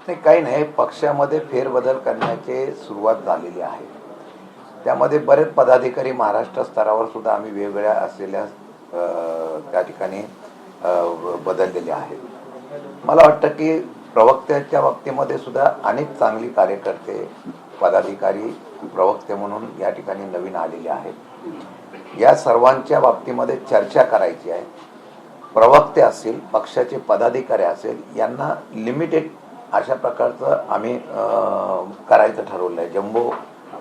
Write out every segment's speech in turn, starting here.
नाही, काही नाही, पक्षामध्ये फेरबदल करण्याची सुरुवात झालेली आहे. त्यामध्ये बरेच पदाधिकारी महाराष्ट्र स्तरावर सुद्धा आम्ही वेगवेगळ्या असलेल्या त्या ठिकाणी बदललेले आहेत. मला वाटतं की प्रवक्त्याच्या बाबतीमध्ये सुद्धा अनेक चांगली कार्यकर्ते पदाधिकारी प्रवक्ते म्हणून या ठिकाणी नवीन आलेले आहेत. या सर्वांच्या बाबतीमध्ये चर्चा करायची आहे. प्रवक्ते असतील, पक्षाचे पदाधिकारी असेल, यांना लिमिटेड अशा प्रकारचं आम्ही करायचं ठरवलं आहे. जम्बो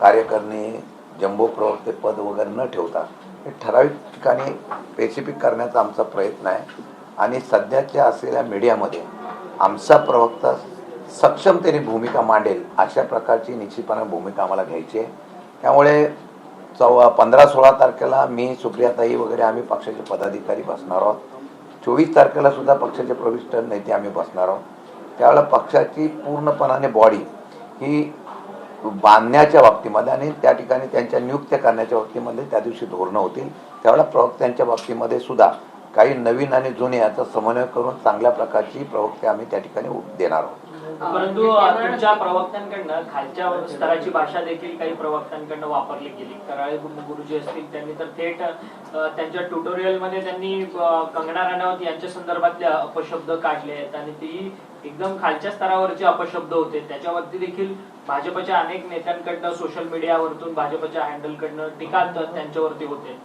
कार्यकारिणी, जम्बो प्रवक्ते पद वगैरे न ठेवता हे ठराविक ठिकाणी स्पेसिफिक करण्याचा आमचा प्रयत्न आहे. आणि सध्याच्या असलेल्या मीडियामध्ये आमचा प्रवक्ता सक्षमतेने भूमिका मांडेल अशा प्रकारची निश्चितपणे भूमिका आम्हाला घ्यायची आहे. त्यामुळे 15-16 तारखेला मी, सुप्रियाताई वगैरे आम्ही पक्षाचे पदाधिकारी बसणार आहोत. 24 तारखेला सुद्धा पक्षाचे प्रविष्ट नेते आम्ही बसणार आहोत. त्यावेळेला पक्षाची पूर्णपणाने बॉडी ही बांधण्याच्या बाबतीमध्ये आणि त्या ठिकाणी त्यांच्या नियुक्त्या करण्याच्या बाबतीमध्ये त्या दिवशी धोरणं होतील. त्यावेळेला प्रवक्त्यांच्या बाबतीमध्ये सुद्धा काही नवीन आणि जुने याचा समन्वय करून चांगल्या प्रकारची प्रवक्ते आम्ही त्या ठिकाणी देणार आहोत. परंतु तुमच्या प्रवक्त्यांकडनं खालच्या स्तराची भाषा देखील काही प्रवक्त्यांकडनं वापरली गेली. कराळे गुरुजी असतील, त्यांनी तर थेट त्यांच्या ट्युटोरियलमध्ये त्यांनी कंगना राणावत यांच्या संदर्भातले अपशब्द काढले आहेत आणि ती एकदम खालच्या स्तरावरचे अपशब्द होते. त्याच्यावरती देखील भाजपच्या अनेक नेत्यांकडनं सोशल मीडियावरतून भाजपच्या हँडलकडनं टीका त्यांच्यावरती होते.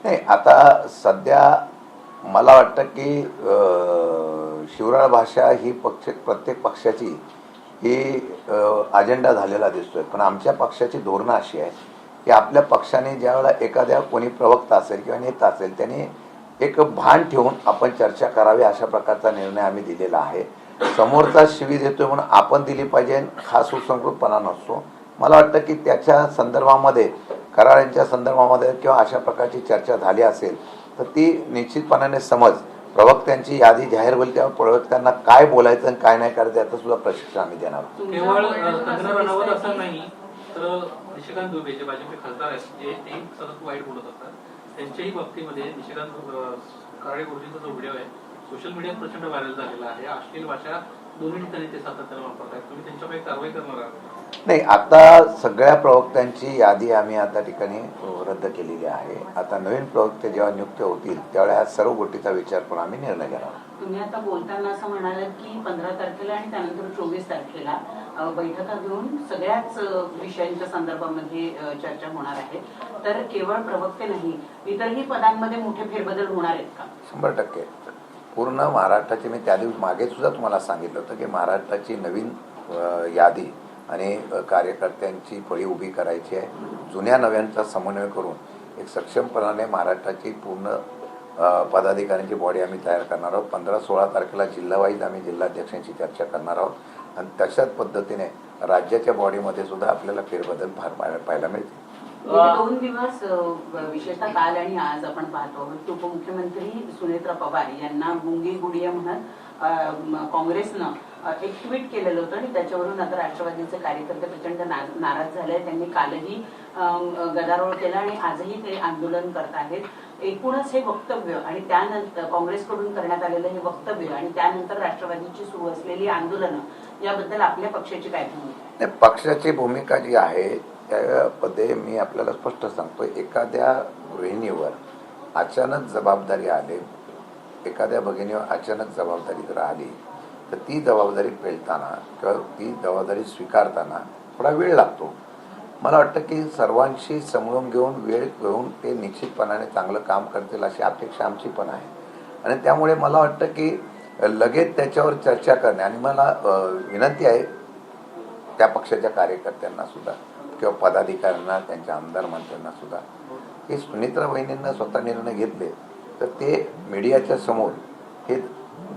नाही, आता सध्या मला वाटतं की शिवराळ भाषा ही प्रत्येक पक्षाची ही अजेंडा झालेला दिसतोय. पण आमच्या पक्षाची धोरणं अशी आहे की आपल्या पक्षाने ज्यावेळेला एखाद्या कोणी प्रवक्ता असेल किंवा नेता असेल त्याने एक भान ठेवून आपण चर्चा करावी अशा प्रकारचा निर्णय आम्ही दिलेला आहे. समोरचा शिवी देतोय म्हणून आपण दिली पाहिजे हा सुसंस्कृतपणा नसतो. मला वाटतं की त्याच्या संदर्भामध्ये, करारांच्या संदर्भामध्ये किंवा अशा प्रकारची चर्चा झाली असेल तर ती निश्चितपणाने समज प्रवक्त्यांची यादी जाहीर होईल. तेव्हा प्रवक्त्यांना काय बोलायचं आणि काय नाही करायचं याचं सुद्धा प्रशिक्षण आम्ही देणार. केवळ कंगना राणावत असं नाही तर निशिकांत दुबे जे भाजपचे खासदार आहेत, जे ते सतत वाईट बोलत असतात, त्यांच्याही बाबतीमध्ये निशिकांत कराळे गुरुजींचा जो व्हिडिओ आहे सोशल मीडियात प्रचंड व्हायरल झालेला आहे. अश्लील भाषा दोन्ही ठिकाणी ते सातत्याने वापरतात. तुम्ही त्यांच्यापैकी कारवाई करणार आहात? नाही, आता सगळ्या प्रवक्त्यांची यादी आम्ही आता ठिकाणी रद्द केलेली आहे. आता नवीन प्रवक्ते जेव्हा नियुक्त होतील त्यावेळेला ह्या सर्व गोष्टीचा विचार करून आम्ही निर्णय घेणार. तुम्ही आता बोलताना असं म्हणालात की 15 तारखेला आणि त्यानंतर 24 तारखेला बैठका घेऊन सगळ्याच विषयांच्या संदर्भामध्ये चर्चा होणार आहे. तर केवळ प्रवक्ते नाही, इतरही पदांमध्ये मोठे फेरबदल होणार आहेत का? 100%. पूर्ण महाराष्ट्राची, मी त्या दिवशी मागे सुद्धा तुम्हाला सांगितलं होतं की महाराष्ट्राची नवीन यादी आणि कार्यकर्त्यांची फळी उभी करायची आहे. जुन्या नव्यांचा समन्वय करून एक सक्षमपणाने महाराष्ट्राची पूर्ण पदाधिकाऱ्यांची बॉडी आम्ही तयार करणार आहोत. 15-16 तारखेला जिल्हावाईज आम्ही जिल्हाध्यक्षांची चर्चा करणार आहोत आणि तशाच पद्धतीने राज्याच्या बॉडीमध्ये सुद्धा आपल्याला फेरबदल फार पाहायला मिळतील. 2 दिवस विशेषतः काल आणि आज आपण पाहतो उपमुख्यमंत्री सुनेत्रा पवार यांना गुंगी गुडिया म्हणत काँग्रेसनं एक ट्विट केलेलं होतं आणि त्याच्यावरून आता राष्ट्रवादीचे कार्यकर्ते प्रचंड नाराज झाले. त्यांनी कालही गदारोळ केला आणि आजही ते आंदोलन करत आहेत. एकूणच हे वक्तव्य आणि त्यानंतर काँग्रेसकडून करण्यात आलेलं हे वक्तव्य आणि त्यानंतर राष्ट्रवादीची सुरू असलेली आंदोलनं याबद्दल आपल्या पक्षाची काय भूमिका? पक्षाची भूमिका जी आहे त्यामध्ये मी आपल्याला स्पष्ट सांगतो. एखाद्या गृहिणीवर अचानक जबाबदारी आली, एखाद्या भगिनीवर अचानक जबाबदारी जर आली तर ती जबाबदारी पेलताना किंवा ती जबाबदारी स्वीकारताना थोडा वेळ लागतो. मला वाटतं की सर्वांशी समजून घेऊन वेळ घेऊन ते निश्चितपणाने चांगलं काम करतील अशी अपेक्षा आमची पण आहे. आणि त्यामुळे मला वाटतं की लगेच त्याच्यावर चर्चा करणे, आणि मला विनंती आहे त्या पक्षाच्या कार्यकर्त्यांना सुद्धा किंवा पदाधिकाऱ्यांना, त्यांच्या आमदार मंत्र्यांना सुद्धा, की सुनेत्रा वहिनींना स्वतः निर्णय घेतले तर ते मीडियाच्या समोर हे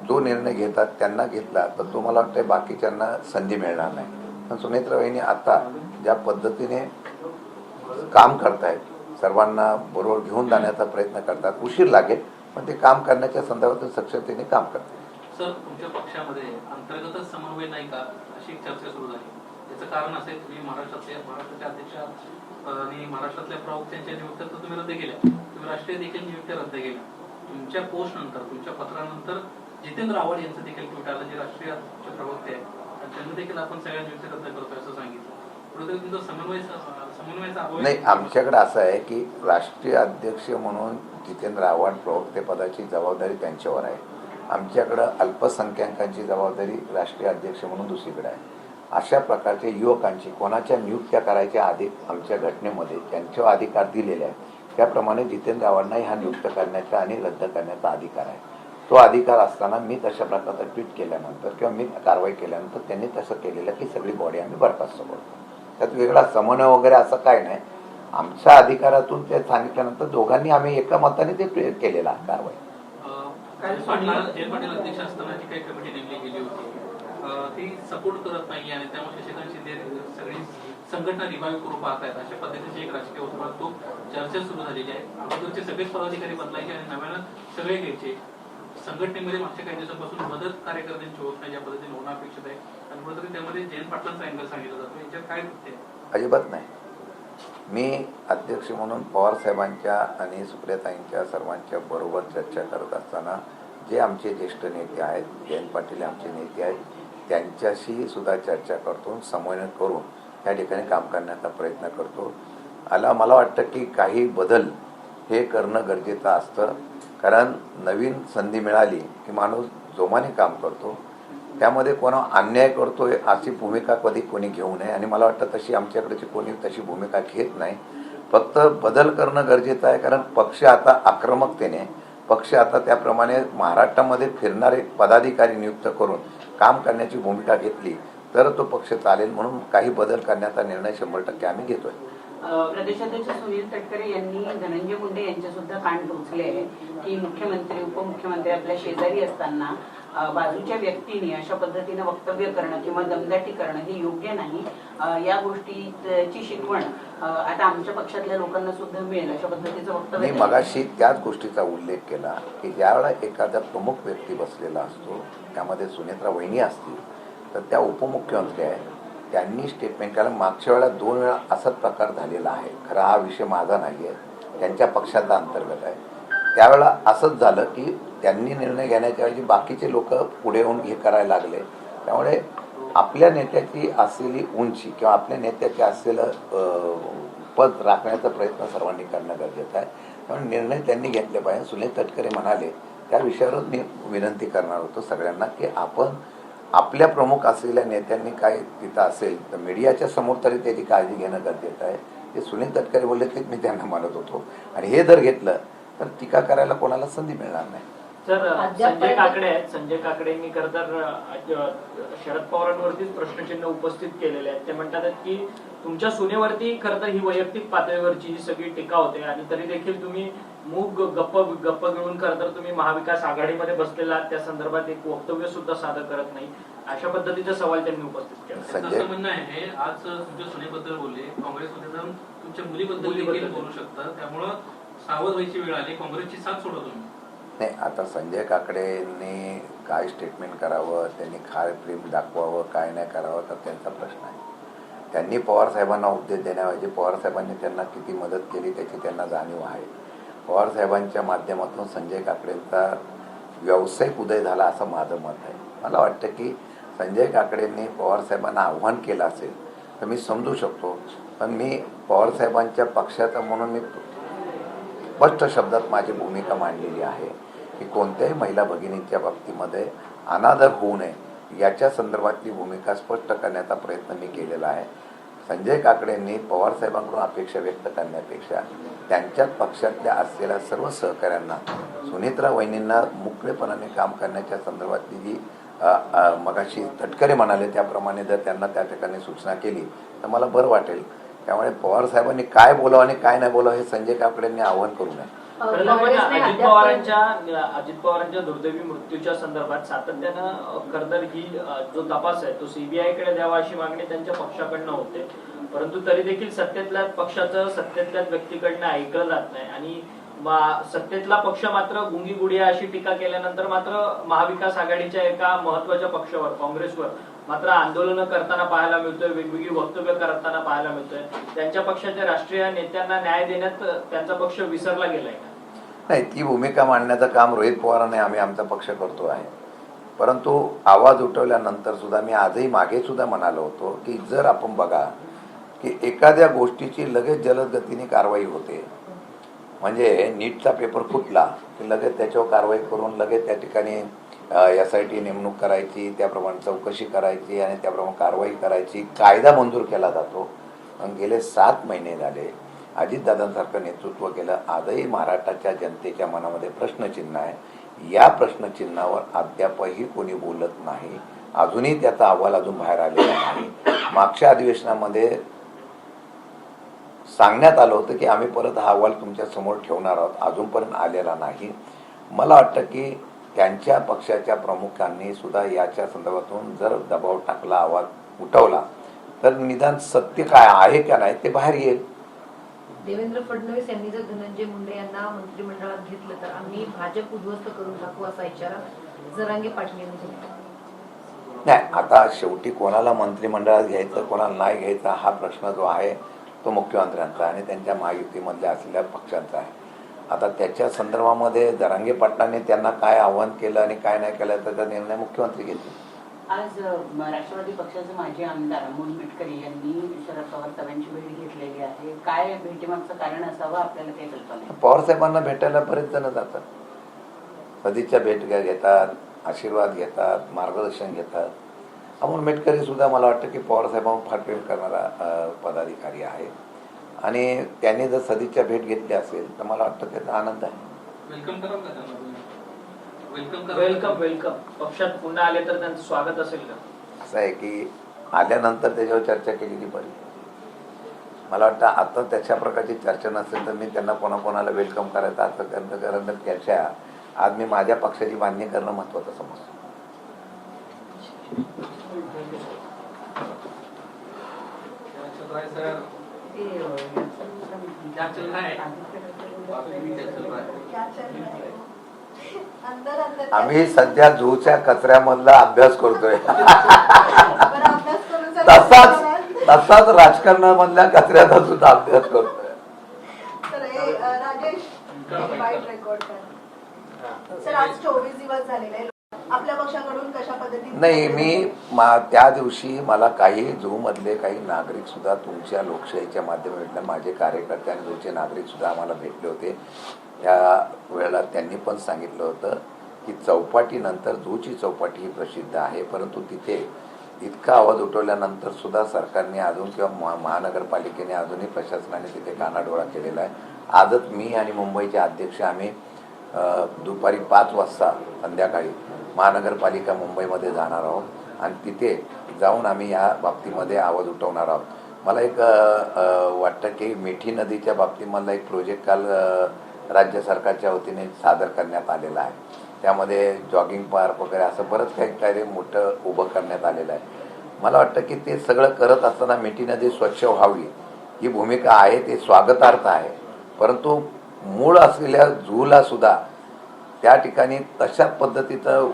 जो निर्णय घेतात त्यांना घेतला तर तो मला वाटतं बाकीच्यांना संधी मिळणार नाही. पण सुनेत्रा वहिनी आता ज्या पद्धतीने काम करतायत, सर्वांना बरोबर घेऊन जाण्याचा प्रयत्न करतात, उशीर लागेल पण ते काम करण्याच्या संदर्भात सक्षमतेने काम करतात. सर, तुमच्या पक्षामध्ये अंतर्गतच समन्वय नाही का अशी चर्चा सुरू झाली. याचं कारण असेल तुम्ही महाराष्ट्राच्या अध्यक्ष आणि महाराष्ट्रातल्या प्रवक्त्यांच्या नियुक्त्या तर तुम्ही रद्द केल्या, तुम्ही राष्ट्रीय देखील नियुक्त्या रद्द केल्या. तुमच्या पोस्ट नंतर, तुमच्या पत्रानंतर जितेंद्र आव्हाड यांचं देखील ट्विट आलं, जे राष्ट्रीय प्रवक्ते आहेत त्यांच्या देखील आपण सगळ्या नियुक्त्या रद्द करतोय असं सांगितलं. कुठेतरी तुमचा समन्वयाचा अभाव नाही, आमच्याकडे असं आहे की राष्ट्रीय अध्यक्ष म्हणून जितेंद्र आव्हाड प्रवक्तेपदाची जबाबदारी त्यांच्यावर आहे. आमच्याकडं अल्पसंख्याकांची जबाबदारी राष्ट्रीय अध्यक्ष म्हणून दुसरीकडे आहे. अशा प्रकारचे युवकांची कोणाच्या नियुक्त्या करायच्या आधी आमच्या घटनेमध्ये त्यांच्यावर अधिकार दिलेले आहेत. त्याप्रमाणे जितेंद्र आव्हाडांनाही हा नियुक्त करण्याचा आणि रद्द करण्याचा अधिकार आहे. तो अधिकार असताना मी तशा प्रकारचा ट्विट केल्यानंतर किंवा मी कारवाई केल्यानंतर त्यांनी तसं केलेलं की सगळी बॉडी आम्ही बरखास्त करतो. त्यात वेगळा समन्वय वगैरे असं काय नाही. आमच्या अधिकारातून ते सांगितल्यानंतर दोघांनी आम्ही एका मताने ते केलेला कारवाई. जयंत पाटील अध्यक्ष असताना जी काही कमिटी नेमली गेली होती ती सपोर्ट करत नाही आणि त्यामुळे शशिकांत शिंदे सगळी संघटना रिवाईव्ह करू पाहत आहेत अशा पद्धतीची एक राजकीय वर्तुळात चर्चा सुरू झालेली आहे. अगोदरचे सगळेच पदाधिकारी बदलायचे आणि नव्यानं सगळे घ्यायचे. संघटनेमध्ये मागच्या काही दिवसांपासून मदत कार्यकर्त्यांची होत नाही, ज्या पद्धतीने होणं अपेक्षित आहे आणि कुठेतरी त्यामध्ये जयंत पाटलांचा अँगल सांगितलं जातो. याच्यात काय होते? अजिबात नाही. मी अध्यक्ष म्हणून पवार साहेबांच्या आणि सुप्रियाताईंच्या सर्वांच्या बरोबर चर्चा करत असताना जे आमचे ज्येष्ठ नेते आहेत, जयंत पाटील आमचे नेते आहेत, त्यांच्याशी सुद्धा चर्चा करतो, समन्वय करून त्या ठिकाणी काम करण्याचा प्रयत्न करतो. मला वाटतं की काही बदल हे करणं गरजेचं असतं. कारण नवीन संधी मिळाली की माणूस जोमाने काम करतो. त्यामध्ये कोणा अन्याय करतोय अशी भूमिका कधी कोणी घेऊ नये आणि मला वाटतं तशी आमच्याकडची कोणी तशी भूमिका घेत नाही. फक्त बदल करणं गरजेचं आहे. कारण पक्ष आता आक्रमकतेने पक्ष आता त्याप्रमाणे महाराष्ट्रामध्ये फिरणारे पदाधिकारी नियुक्त करून काम करण्याची भूमिका घेतली तर तो पक्ष चालेल. म्हणून काही बदल करण्याचा निर्णय 100% आम्ही घेतोय. प्रदेशाध्यक्ष सुनील तटकरे यांनी धनंजय मुंडे यांचे सुद्धा कान टोचले आहे की मुख्यमंत्री उपमुख्यमंत्री आपल्या शेजारी असताना बाजूच्या व्यक्तीने अशा पद्धतीने वक्तव्य करणं किंवा दमदाटी करणं हे योग्य नाही. या गोष्टीची शिकवण आता आमच्या पक्षातल्या लोकांना सुद्धा मिळेल अशा पद्धतीचं वक्तव्य. मी मगाशी त्याच गोष्टीचा उल्लेख केला की ज्यावेळेला एखादा प्रमुख व्यक्ती बसलेला असतो, त्यामध्ये सुनेत्रा वहिनी असतील तर त्या उपमुख्यमंत्री आहेत, त्यांनी स्टेटमेंट केलं. मागच्या वेळेला 2 वेळा असाच प्रकार झालेला आहे. खरा हा विषय माझा नाही आहे, त्यांच्या पक्षाचा अंतर्गत आहे. त्यावेळेला असंच झालं की त्यांनी निर्णय घेण्याच्या ऐवजी बाकीचे लोक पुढे येऊन हे करायला लागले. त्यामुळे आपल्या नेत्याची असलेली उंची किंवा आपल्या नेत्याचे असलेलं पद राखण्याचा प्रयत्न सर्वांनी करणं गरजेचं आहे. त्यामुळे निर्णय त्यांनी घेतले पाहिजे. सुनील तटकरे म्हणाले त्या विषयावरच मी विनंती करणार होतो सगळ्यांना की आपण आपल्या प्रमुख असलेल्या नेत्यांनी काय तिथं असेल तर मीडियाच्या समोर तरी त्याची काळजी घेणं गरजेचं आहे. ते सुनील तटकरे बोलले तेच मी त्यांना मानत होतो आणि हे जर घेतलं तर टीका करायला कोणाला संधी मिळणार नाही. सर, संजय काकडेंनी खरं तर शरद पवारांवरतीच प्रश्नचिन्ह उपस्थित केलेले आहेत. ते म्हणतात की तुमच्या सुनेवरती खरं तर ही वैयक्तिक पातळीवरची ही सगळी टीका होते आणि तरी देखील तुम्ही मूग गप्प गिळून खरं तर तुम्ही महाविकास आघाडीमध्ये बसलेला त्या संदर्भात एक वक्तव्य सुद्धा सादर करत नाही. अशा पद्धतीचा सवाल त्यांनी उपस्थित केला. असं म्हणणं आहे आज तुमच्या सुनेबद्दल बोलले, काँग्रेसमध्ये जाऊन तुमच्या मुलीबद्दल देखील बोलू शकतात. त्यामुळं सावध व्हायची वेळ आली. काँग्रेसची साथ सोडा तुम्ही. नाही, आता संजय काकडेंनी काय स्टेटमेंट करावं, त्यांनी काय प्रेम दाखवावं, काय नाही करावं तर त्यांचा प्रश्न आहे. त्यांनी पवारसाहेबांना उपदेश देण्याऐवजी पवारसाहेबांनी त्यांना किती मदत केली त्याची त्यांना जाणीव आहे. पवारसाहेबांच्या माध्यमातून संजय काकडेंचा व्यावसायिक उदय झाला असं माझं मत आहे. मला वाटतं की संजय काकडेंनी पवारसाहेबांना आव्हान केलं असेल तर मी समजू शकतो. पण मी पवारसाहेबांच्या पक्षाचा म्हणून मी स्पष्ट शब्दात माझी भूमिका मांडलेली आहे की कोणत्याही महिला भगिनींच्या बाबतीमध्ये अनादर होऊ नये याच्या संदर्भातली भूमिका स्पष्ट करण्याचा प्रयत्न मी केलेला आहे. संजय काकडेंनी पवारसाहेबांकडून अपेक्षा व्यक्त करण्यापेक्षा त्यांच्याच पक्षातल्या असलेल्या सर्व सहकाऱ्यांना सुनेत्रा वहिनींना मोकळेपणाने काम करण्याच्या संदर्भातली जी मगाशी तटकरे म्हणाले त्याप्रमाणे जर त्यांना त्या ठिकाणी सूचना केली तर मला बरं वाटेल. त्यामुळे पवारसाहेबांनी काय बोलावं आणि काय नाही बोलावं हे संजय काकडेंनी आवाहन करू नये. अजित पवारांच्या दुर्दैवी मृत्यूच्या संदर्भात सातत्यानं खरं तर ही जो तपास आहे तो सीबीआयकडे द्यावा अशी मागणी त्यांच्या पक्षाकडनं होते. परंतु तरी देखील सत्तेतल्याच पक्षाचं सत्तेतल्याच व्यक्तीकडनं ऐकलं जात नाही आणि सत्तेतला पक्ष मात्र गुंगी गुडिया अशी टीका केल्यानंतर मात्र महाविकास आघाडीच्या एका महत्वाच्या पक्षावर काँग्रेसवर मात्र आंदोलनं करताना पाहायला मिळतोय, वेगवेगळी वक्तव्य करताना पाहायला मिळतोय. त्यांच्या पक्षाच्या राष्ट्रीय नेत्यांना न्याय देण्यात त्यांचा पक्ष विसरला गेलाय का? नाही, ती भूमिका मांडण्याचं काम रोहित पवारांनी आम्ही आमचा पक्ष करतो आहे. परंतु आवाज उठवल्यानंतर सुद्धा मी आजही मागे सुद्धा म्हणालो होतो की जर आपण बघा की एखाद्या गोष्टीची लगेच जलद गतीने कारवाई होते, म्हणजे नीटचा पेपर फुटला की लगेच त्याच्यावर कारवाई करून लगेच त्या ठिकाणी SIT नेमणूक करायची, त्याप्रमाणे चौकशी करायची आणि त्याप्रमाणे कारवाई करायची, कायदा मंजूर केला जातो. आणि गेले 7 महिने झाले अजितदादांसारखं नेतृत्व केलं, आजही महाराष्ट्राच्या जनतेच्या मनामध्ये प्रश्नचिन्ह आहे. या प्रश्नचिन्हावर अद्यापही कोणी बोलत नाही. अजूनही त्याचा अहवाल अजून बाहेर आलेला नाही. मागच्या अधिवेशनामध्ये सांगण्यात आलं होतं की आम्ही परत हा अहवाल तुमच्या समोर ठेवणार आहोत, अजूनपर्यंत आलेला नाही. मला वाटतं की त्यांच्या पक्षाच्या प्रमुखांनी सुद्धा याच्या संदर्भातून जर दबाव टाकला, आवाज उठवला तर निदान सत्य काय आहे का नाही ते बाहेर येईल. देवेंद्र फडणवीस यांनी जर धनंजय मुंडे यांना मंत्रिमंडळात घेतलं तर आम्ही भाजप उद्ध्वस्त करून टाकू असा इशारा जरांगे पाटील यांनी दिला. नाही, आता शेवटी कोणाला मंत्रिमंडळात घ्यायचं कोणाला नाही घ्यायचा हा प्रश्न जो आहे तो मुख्यमंत्र्यांचा आणि त्यांच्या महायुतीमधल्या असलेल्या पक्षांचा आहे. आता त्याच्या संदर्भामध्ये जरांगे पाटलांनी त्यांना काय आव्हान केलं आणि काय नाही केलं त्याचा निर्णय मुख्यमंत्री घेतील. आज राष्ट्रवादी पक्षाचे माजी आमदार अमोल मिटकरी यांनी शरद पवार साहेबांची भेट घेतलेली आहे. काय भेटीमागचं कारण असावं आपल्याला काही कल्पना नाही. पवार साहेबांना भेटायला बरेच जण जातात, सदिच्छा भेट घेतात, आशीर्वाद घेतात, मार्गदर्शन घेतात. अमोल मिटकरी सुद्धा मला वाटतं की पवार साहेबांवर फार प्रेम करणारा पदाधिकारी आहे आणि त्यांनी जर सदिच्छा भेट घेतली असेल तर मला वाटतं त्याचा आनंद आहे. वेलकम करा का त्यांना? वेलकम पक्षात पुन्हा आले तर त्यांचं स्वागत असेल का? असं आहे की आल्यानंतर त्याच्यावर चर्चा केलेली बरी. मला वाटतं आता त्याच्या प्रकारची चर्चा नसेल तर मी त्यांना कोणाकोणाला वेलकम करायचं असं करण्यापेक्षा आज मी माझ्या पक्षाची बांधणी करणं महत्त्वाचं समजतो. आम्ही सध्या झूच्या कचऱ्यामधला अभ्यास करतोय तसाच राजकारणामधल्या कचऱ्याचा सुद्धा अभ्यास करतोय. आज 24 दिवस झालेले आपल्या पक्षाकडून कशा पद्धतीने नाही, मी त्या दिवशी मला काही झू मधले काही नागरिक सुद्धा तुमच्या लोकशाहीच्या माध्यमातून माझे कार्यकर्ते आणि झूचे नागरिक सुद्धा आम्हाला भेटले होते. या वेळेला त्यांनी पण सांगितलं होतं की चौपाटीनंतर झूची चौपाटी ही प्रसिद्ध आहे, परंतु तिथे इतका आवाज उठवल्यानंतर सुद्धा सरकारने अजून किंवा महानगरपालिकेने अजूनही प्रशासनाने तिथे कानाडोळा केलेला आहे. आजच मी आणि मुंबईचे अध्यक्ष आम्ही दुपारी 5 वाजता संध्याकाळी महानगरपालिका मुंबईमध्ये जाणार आहोत आणि तिथे जाऊन आम्ही या बाबतीमध्ये आवाज उठवणार आहोत. मला एक वाटतं की मिठी नदीच्या बाबतीमधला एक प्रोजेक्ट काल राज्य सरकारच्या वतीने सादर करण्यात आलेला आहे. त्यामध्ये जॉगिंग पार्क वगैरे असं बरंच काही कार्य मोठं उभं करण्यात आलेलं आहे. मला वाटतं की ते सगळं करत असताना मिठी नदी स्वच्छ व्हावी ही भूमिका आहे, ते स्वागतार्थ आहे. परंतु मूळ असलेल्या झूला सुद्धा त्या ठिकाणी तशाच पद्धतीचं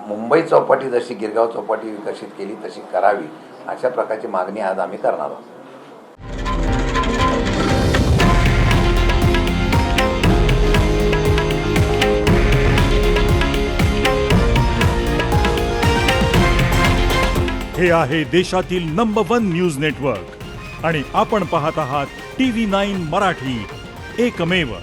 मुंबई चौपाटी जशी गिरगाव चौपाटी विकसित केली तशी करावी अशा प्रकारची मागणी आज आम्ही करणार आहोत. हे आहे देशातील नंबर 1 न्यूज नेटवर्क आणि आपण पाहत आहात TV9 मराठी, एकमेव.